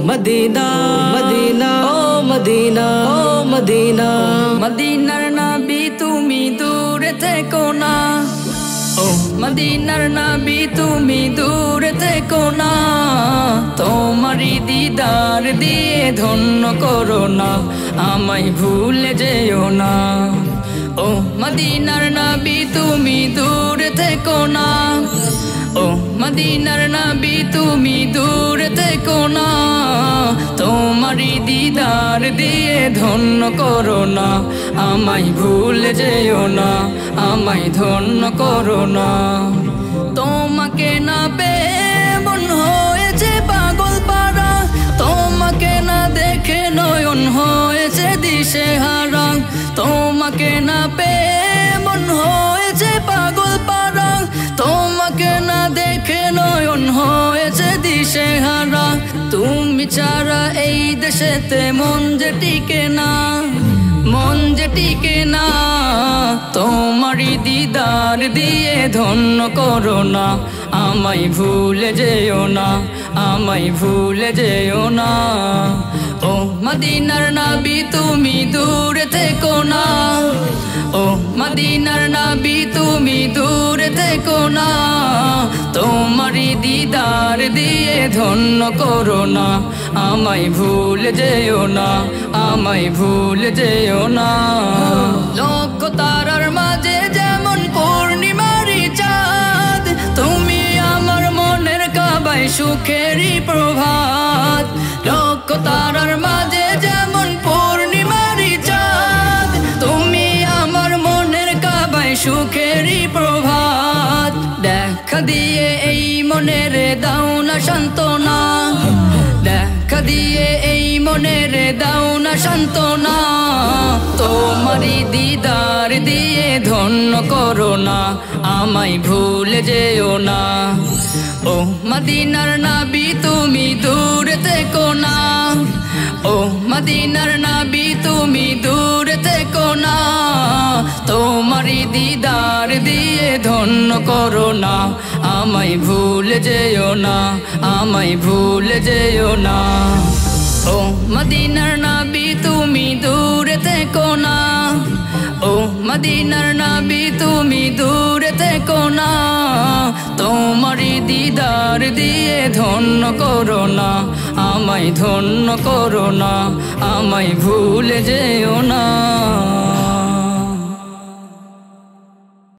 Medina Medina oh Medina oh Medina মদিনার নবী তুমি দূরে থেকো না ও মদিনার নবী তুমি দূরে থেকো না তোমারি দিদার দিয়ে ধন্য করো না আমায় ভুলে যেও না ও মদিনার নবী তুমি দূরে থেকো না ও মদিনার নবী তুমি দূরে থেকো না তোমারি দিদার দিয়ে ধন্য করো না আমায় ভুলে যেও না আমায় ধন্য করো না তোমাকে না পেয়ে মন হয়েছে পাগল পারা তোমাকে না দেখে নয়ন হয়েছে দিশেহারা তোমাকে না পেয়ে মন হয়েছে পাগল পারা তোমাকে না দেখে নয়ন হয়েছে দিশেহারা তুমি ছাড়া এই দেশেতে মন যে টিকে না মন যে টিকে না তোমারি দিদার দিয়ে ধন্য করো না আমায় ভুলে যেও না আমায় ভুলে যেও না ও মদিনার নবী তুমি দূরে থেকো না ও মদিনার নবী তুমি দূরে থেকো না তোমারি দিদার দিয়ে ধন্য করো না আমায় ভুলে যেও না আমায় ভুলে যেও না লক্ষ তারার মাঝে যেমন পূর্ণিমারি চাঁদ তুমি আমার মনের কাবায় সুখেরই প্রভাত লক্ষ তারার মাঝে যেমন পূর্ণিমারি চাঁদ তুমি আমার মনের কাবায় সুখেরই প্রভাত দেখা দিয়ে এই মনের দাও না সান্ত্বনা দেখা দিয়ে এই মনের দাও না সান্ত্বনা তোমারি দিদার দিয়ে ধন্য করো না আমায় ভুলে যেও না ও মদিনার নবী তুমি দূরে থেকো না ও মদিনার নবী তুমি দূরে থেকো না তোমারি দিদার দিয়ে ধন্য করো না আমায় ভুলে যেও না আমায় ভুলে যেও না ও মদিনার নবী তুমি দূরে থেকো না ও মদিনার নবী তুমি দূরে থেকো না তোমারি দিদার দিয়ে ধন্য করো না আমায় ধন্য করো না আমায় ভুলে যেও না।